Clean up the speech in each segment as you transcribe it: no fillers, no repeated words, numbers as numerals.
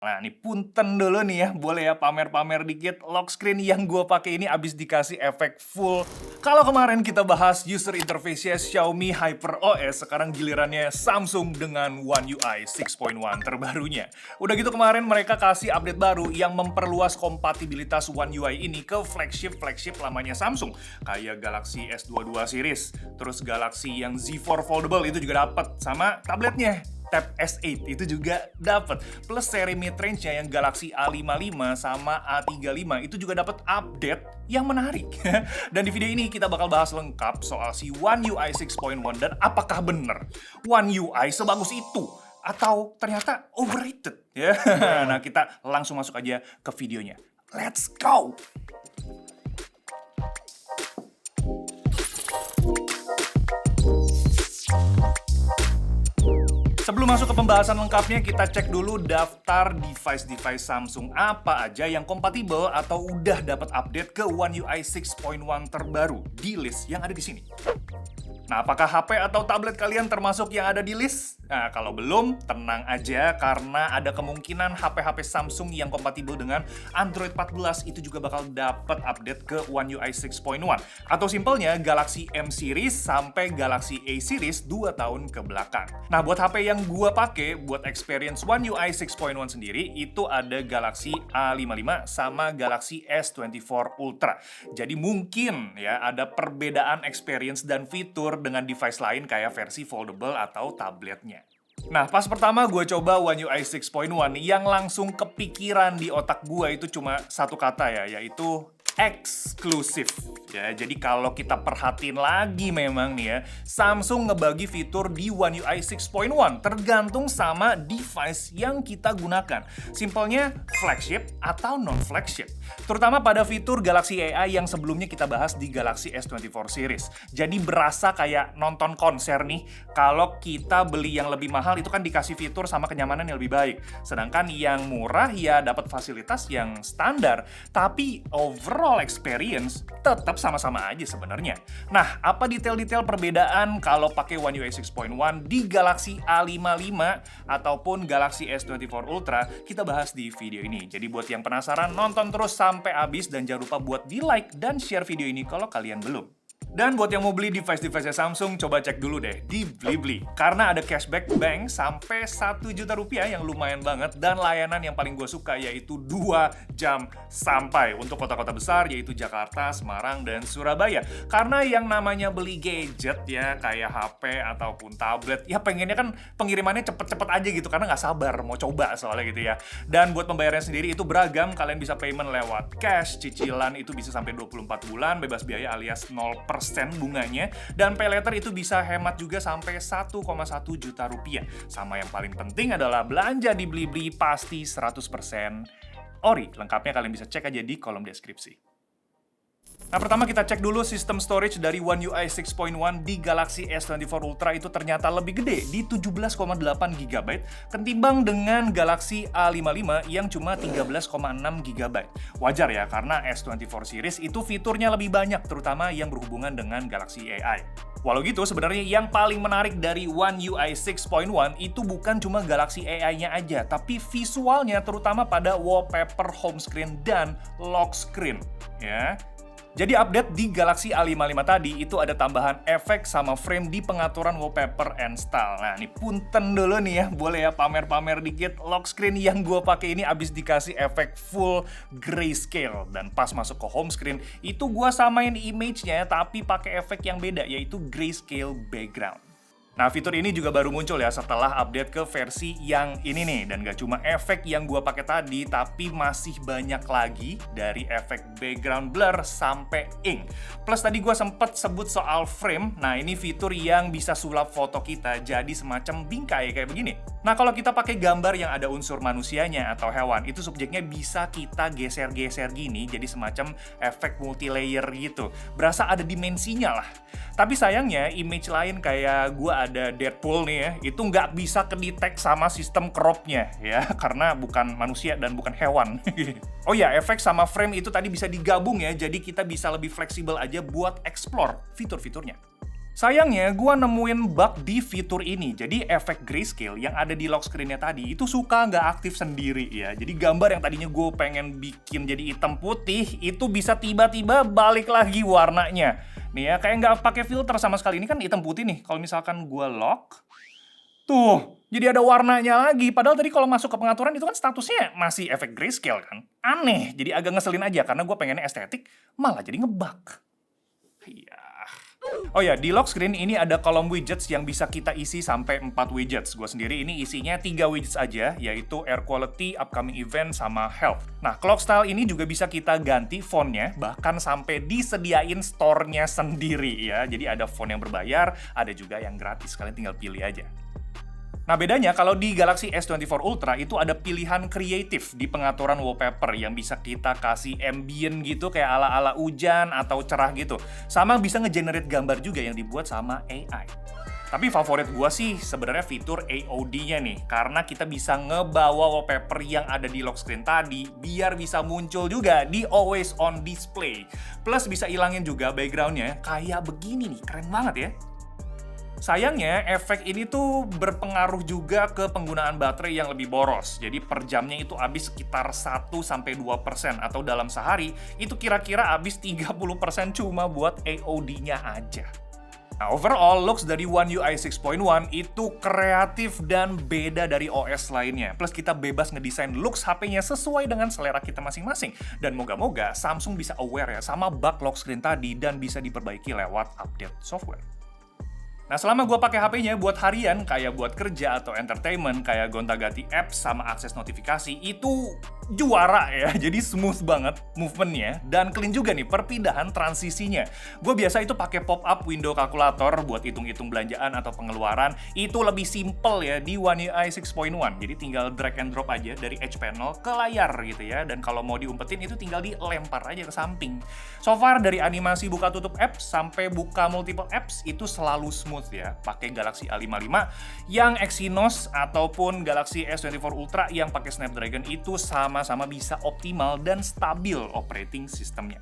Nah, ini punten dulu nih ya, boleh ya pamer-pamer dikit. Lock screen yang gue pakai ini abis dikasih efek full. Kalau kemarin kita bahas user interface-nya Xiaomi HyperOS, sekarang gilirannya Samsung dengan One UI 6.1 terbarunya. Udah gitu kemarin mereka kasih update baru yang memperluas kompatibilitas One UI ini ke flagship lamanya Samsung, kayak Galaxy S22 series, terus Galaxy yang Z4 Foldable itu juga dapat, sama tabletnya Tab S8 itu juga dapat. Plus seri mid-range-nya yang Galaxy A55 sama A35 itu juga dapat update yang menarik. Dan di video ini kita bakal bahas lengkap soal si One UI 6.1 dan apakah bener One UI sebagus itu atau ternyata overrated ya. Nah, kita langsung masuk aja ke videonya. Let's go. Sebelum masuk ke pembahasan lengkapnya, kita cek dulu daftar device-device Samsung apa aja yang kompatibel atau udah dapat update ke One UI 6.1 terbaru di list yang ada di sini. Nah, apakah HP atau tablet kalian termasuk yang ada di list? Nah, kalau belum, tenang aja karena ada kemungkinan HP-HP Samsung yang kompatibel dengan Android 14 itu juga bakal dapat update ke One UI 6.1. Atau simpelnya Galaxy M series sampai Galaxy A series 2 tahun ke belakang. Nah, buat HP yang gua pakai buat experience One UI 6.1 sendiri itu ada Galaxy A55 sama Galaxy S24 Ultra. Jadi mungkin ya ada perbedaan experience dan fitur dengan device lain kayak versi foldable atau tabletnya. Nah, pas pertama gue coba One UI 6.1, yang langsung kepikiran di otak gue itu cuma satu kata ya, yaitu eksklusif. Ya, jadi kalau kita perhatiin lagi memang nih ya, Samsung ngebagi fitur di One UI 6.1 tergantung sama device yang kita gunakan. Simpelnya flagship atau non-flagship. Terutama pada fitur Galaxy AI yang sebelumnya kita bahas di Galaxy S24 series. Jadi berasa kayak nonton konser nih, kalau kita beli yang lebih mahal itu kan dikasih fitur sama kenyamanan yang lebih baik. Sedangkan yang murah ya dapat fasilitas yang standar, tapi overall experience tetap sama-sama aja sebenarnya. Nah, apa detail-detail perbedaan kalau pakai One UI 6.1 di Galaxy A55 ataupun Galaxy S24 Ultra, kita bahas di video ini. Jadi buat yang penasaran, nonton terus sampai habis dan jangan lupa buat di like dan share video ini kalau kalian belum. Dan buat yang mau beli device-device Samsung, coba cek dulu deh di Blibli. Karena ada cashback bank sampai 1 juta rupiah yang lumayan banget. Dan layanan yang paling gue suka yaitu 2 jam sampai. Untuk kota-kota besar yaitu Jakarta, Semarang, dan Surabaya. Karena yang namanya beli gadget ya, kayak HP ataupun tablet, ya pengennya kan pengirimannya cepet-cepet aja gitu. Karena nggak sabar mau coba soalnya gitu ya. Dan buat pembayaran sendiri itu beragam. Kalian bisa payment lewat cash, cicilan itu bisa sampai 24 bulan, bebas biaya alias 0% bunganya, dan pay later itu bisa hemat juga sampai 1,1 juta rupiah. Sama yang paling penting adalah belanja di Blibli pasti 100% ori. Lengkapnya kalian bisa cek aja di kolom deskripsi. Nah, pertama kita cek dulu sistem storage dari One UI 6.1 di Galaxy S24 Ultra itu ternyata lebih gede di 17,8 GB ketimbang dengan Galaxy A55 yang cuma 13,6 GB. Wajar ya, karena S24 series itu fiturnya lebih banyak, terutama yang berhubungan dengan Galaxy AI. Walau gitu, sebenarnya yang paling menarik dari One UI 6.1 itu bukan cuma Galaxy AI-nya aja, tapi visualnya terutama pada wallpaper home screen dan lock screen. Ya. Jadi update di Galaxy A55 tadi itu ada tambahan efek sama frame di pengaturan wallpaper and style. Nah, ini punten dulu nih ya, boleh ya pamer-pamer dikit. Lock screen yang gue pakai ini abis dikasih efek full grayscale, dan pas masuk ke home screen itu gue samain image-nya tapi pakai efek yang beda, yaitu grayscale background. Nah, fitur ini juga baru muncul ya setelah update ke versi yang ini nih. Dan gak cuma efek yang gua pakai tadi, tapi masih banyak lagi dari efek background blur sampai ink. Plus tadi gua sempet sebut soal frame. Nah, ini fitur yang bisa sulap foto kita jadi semacam bingkai kayak begini. Nah, kalau kita pakai gambar yang ada unsur manusianya atau hewan, itu subjeknya bisa kita geser-geser gini jadi semacam efek multi-layer gitu. Berasa ada dimensinya lah. Tapi sayangnya image lain kayak gua ada Deadpool nih ya, itu nggak bisa kedetek sama sistem cropnya ya, karena bukan manusia dan bukan hewan. Oh ya, efek sama frame itu tadi bisa digabung ya, jadi kita bisa lebih fleksibel aja buat explore fitur-fiturnya. Sayangnya, gua nemuin bug di fitur ini. Jadi efek grayscale yang ada di lock screen-nya tadi itu suka nggak aktif sendiri ya. Jadi gambar yang tadinya gue pengen bikin jadi hitam putih itu bisa tiba-tiba balik lagi warnanya. Nih ya, kayak nggak pakai filter sama sekali. Ini kan hitam putih nih. Kalau misalkan gua lock, tuh, jadi ada warnanya lagi. Padahal tadi kalau masuk ke pengaturan itu kan statusnya masih efek grayscale kan. Aneh, jadi agak ngeselin aja karena gue pengennya estetik, malah jadi ngebug. Iya. Oh ya, di lock screen ini ada kolom widgets yang bisa kita isi sampai 4 widgets. Gue sendiri ini isinya 3 widgets aja, yaitu air quality, upcoming event, sama health. Nah, clock style ini juga bisa kita ganti fontnya, bahkan sampai disediain store-nya sendiri ya. Jadi ada font yang berbayar, ada juga yang gratis. Kalian tinggal pilih aja. Nah, bedanya kalau di Galaxy S24 Ultra itu ada pilihan kreatif di pengaturan wallpaper yang bisa kita kasih ambient gitu kayak ala-ala hujan atau cerah gitu. Sama bisa ngegenerate gambar juga yang dibuat sama AI. Tapi favorit gua sih sebenarnya fitur AOD-nya nih, karena kita bisa ngebawa wallpaper yang ada di lock screen tadi biar bisa muncul juga di always on display. Plus bisa ilangin juga background-nya kayak begini nih, keren banget ya. Sayangnya, efek ini tuh berpengaruh juga ke penggunaan baterai yang lebih boros. Jadi per jamnya itu habis sekitar 1-2%, atau dalam sehari itu kira-kira habis 30% cuma buat AOD-nya aja. Nah, overall, looks dari One UI 6.1 itu kreatif dan beda dari OS lainnya. Plus kita bebas ngedesain looks HP-nya sesuai dengan selera kita masing-masing. Dan moga-moga Samsung bisa aware ya sama bug lock screen tadi dan bisa diperbaiki lewat update software. Nah, selama gue pakai HP-nya buat harian, kayak buat kerja atau entertainment, kayak gonta-ganti apps sama akses notifikasi, itu juara ya. Jadi smooth banget movement-nya, dan clean juga nih perpindahan transisinya. Gue biasa itu pakai pop-up window kalkulator buat hitung-hitung belanjaan atau pengeluaran. Itu lebih simple ya di One UI 6.1. Jadi tinggal drag and drop aja dari edge panel ke layar gitu ya. Dan kalau mau diumpetin itu tinggal dilempar aja ke samping. So far dari animasi buka tutup apps sampai buka multiple apps itu selalu smooth ya, pakai Galaxy A55 yang Exynos ataupun Galaxy S24 Ultra yang pakai Snapdragon itu sama-sama bisa optimal dan stabil operating sistemnya.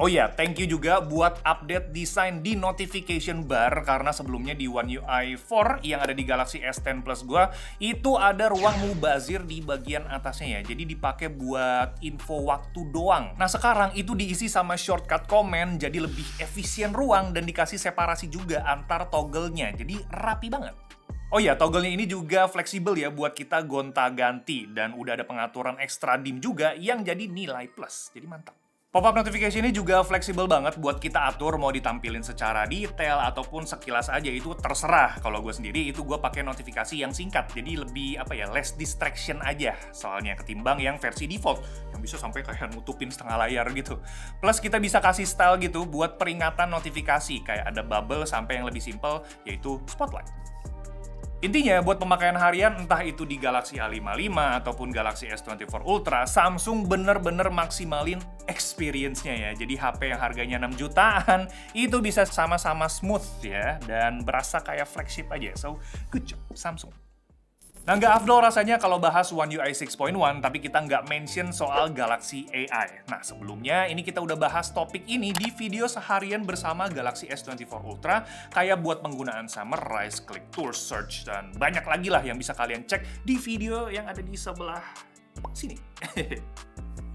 Oh ya, thank you juga buat update desain di notification bar, karena sebelumnya di One UI 4 yang ada di Galaxy S10 Plus gua itu ada ruang mubazir di bagian atasnya ya. Jadi dipakai buat info waktu doang. Nah, sekarang itu diisi sama shortcut comment, jadi lebih efisien ruang dan dikasih separasi juga antar toggle-nya. Jadi rapi banget. Oh ya, toggle-nya ini juga fleksibel ya buat kita gonta-ganti, dan udah ada pengaturan extra dim juga yang jadi nilai plus. Jadi mantap. Pop-up notification ini juga fleksibel banget buat kita atur mau ditampilin secara detail ataupun sekilas aja, itu terserah. Kalau gue sendiri itu gue pakai notifikasi yang singkat, jadi lebih less distraction aja soalnya ketimbang yang versi default yang bisa sampai kayak nutupin setengah layar gitu. Plus kita bisa kasih style gitu buat peringatan notifikasi, kayak ada bubble sampai yang lebih simple yaitu spotlight. Intinya, buat pemakaian harian, entah itu di Galaxy A55 ataupun Galaxy S24 Ultra, Samsung bener-bener maksimalin experience-nya ya. Jadi HP yang harganya 6 jutaan, itu bisa sama-sama smooth ya, dan berasa kayak flagship aja. So, good job, Samsung. Nah, nggak afdol rasanya kalau bahas One UI 6.1, tapi kita nggak mention soal Galaxy AI. Nah, sebelumnya ini kita udah bahas topik ini di video seharian bersama Galaxy S24 Ultra, kayak buat penggunaan summarize, click tools, search, dan banyak lagi lah yang bisa kalian cek di video yang ada di sebelah sini.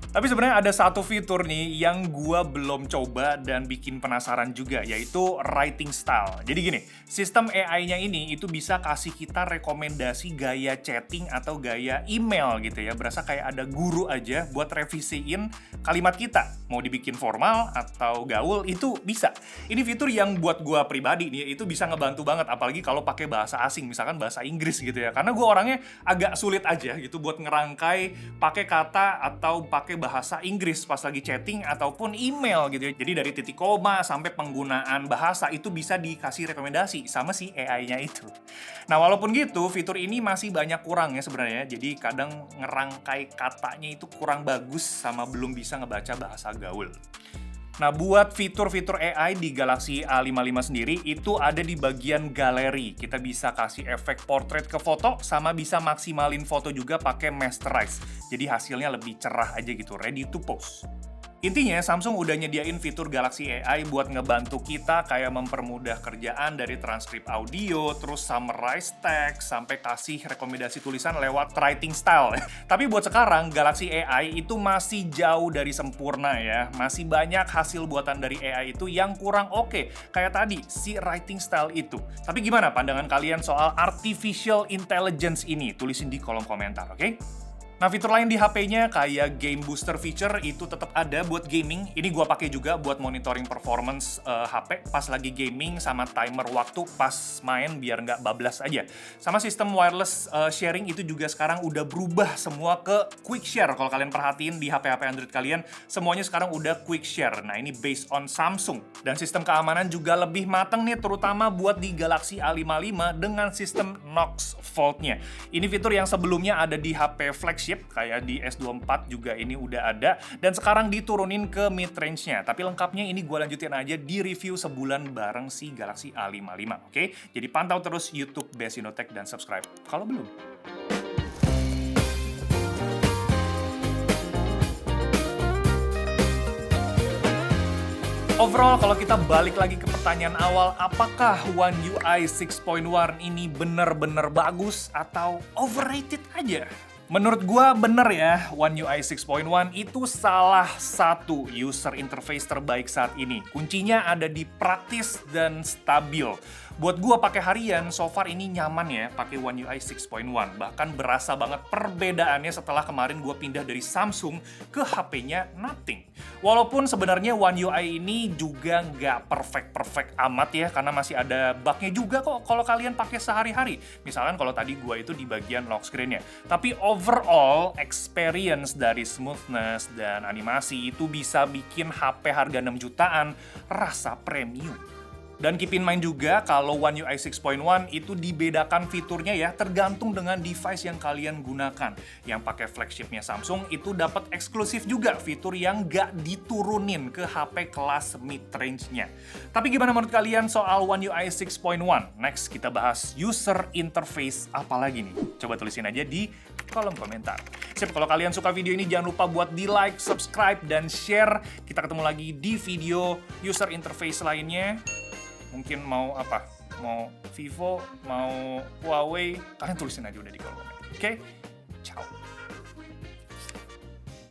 Tapi sebenarnya ada satu fitur nih yang gua belum coba dan bikin penasaran juga, yaitu writing style. Jadi gini, sistem AI-nya ini itu bisa kasih kita rekomendasi gaya chatting atau gaya email gitu ya. Berasa kayak ada guru aja buat revisiin kalimat kita. Mau dibikin formal atau gaul itu bisa. Ini fitur yang buat gua pribadi nih itu bisa ngebantu banget, apalagi kalau pakai bahasa asing, misalkan bahasa Inggris gitu ya. Karena gua orangnya agak sulit aja gitu buat ngerangkai pakai kata atau pakai bahasa Inggris pas lagi chatting ataupun email gitu ya. Jadi dari titik koma sampai penggunaan bahasa itu bisa dikasih rekomendasi sama si AI-nya itu. Nah, walaupun gitu, fitur ini masih banyak kurangnya sebenarnya. Jadi kadang ngerangkai katanya itu kurang bagus sama belum bisa ngebaca bahasa gaul. Nah, buat fitur-fitur AI di Galaxy A55 sendiri itu ada di bagian galeri. Kita bisa kasih efek portrait ke foto, sama bisa maksimalin foto juga pakai masterize. Jadi hasilnya lebih cerah aja gitu, ready to post. Intinya, Samsung udah nyediain fitur Galaxy AI buat ngebantu kita kayak mempermudah kerjaan dari transkrip audio, terus summarize text, sampai kasih rekomendasi tulisan lewat writing style. Tapi buat sekarang, Galaxy AI itu masih jauh dari sempurna ya. Masih banyak hasil buatan dari AI itu yang kurang oke. Kayak tadi, si writing style itu. Tapi gimana pandangan kalian soal artificial intelligence ini? Tulisin di kolom komentar, oke? Nah, fitur lain di HP-nya kayak Game Booster feature itu tetap ada buat gaming. Ini gua pakai juga buat monitoring performance HP pas lagi gaming sama timer waktu pas main biar nggak bablas aja. Sama sistem wireless sharing itu juga sekarang udah berubah semua ke quick share. Kalau kalian perhatiin di HP-HP Android kalian, semuanya sekarang udah quick share. Nah, ini based on Samsung. Dan sistem keamanan juga lebih mateng nih, terutama buat di Galaxy A55 dengan sistem Knox Vault-nya. Ini fitur yang sebelumnya ada di HP flagship kayak di S24 juga ini udah ada, dan sekarang diturunin ke mid range-nya. Tapi lengkapnya ini gue lanjutin aja di review sebulan bareng si Galaxy A55, oke? Jadi pantau terus YouTube Best Inotech dan subscribe kalau belum. Overall, kalau kita balik lagi ke pertanyaan awal, apakah One UI 6.1 ini bener-bener bagus atau overrated aja? Menurut gua bener ya, One UI 6.1 itu salah satu user interface terbaik saat ini. Kuncinya ada di praktis dan stabil. Buat gua pakai harian, so far ini nyaman ya pakai One UI 6.1. Bahkan berasa banget perbedaannya setelah kemarin gua pindah dari Samsung ke HP-nya Nothing. Walaupun sebenarnya One UI ini juga nggak perfect amat ya, karena masih ada bug-nya juga kok kalau kalian pakai sehari-hari. Misalkan kalau tadi gua itu di bagian lock screen-nya. Tapi overall, experience dari smoothness dan animasi itu bisa bikin HP harga 6 jutaan rasa premium. Dan keep in mind juga kalau One UI 6.1 itu dibedakan fiturnya ya, tergantung dengan device yang kalian gunakan. Yang pakai flagshipnya Samsung itu dapat eksklusif juga fitur yang nggak diturunin ke HP kelas mid-range-nya. Tapi gimana menurut kalian soal One UI 6.1? Next kita bahas user interface apalagi nih? Coba tulisin aja di kolom komentar. Sip, kalau kalian suka video ini jangan lupa buat di like, subscribe, dan share. Kita ketemu lagi di video user interface lainnya. Mungkin mau apa? Mau Vivo, mau Huawei, kalian tulisin aja udah di kolom komentar. Oke? Ciao.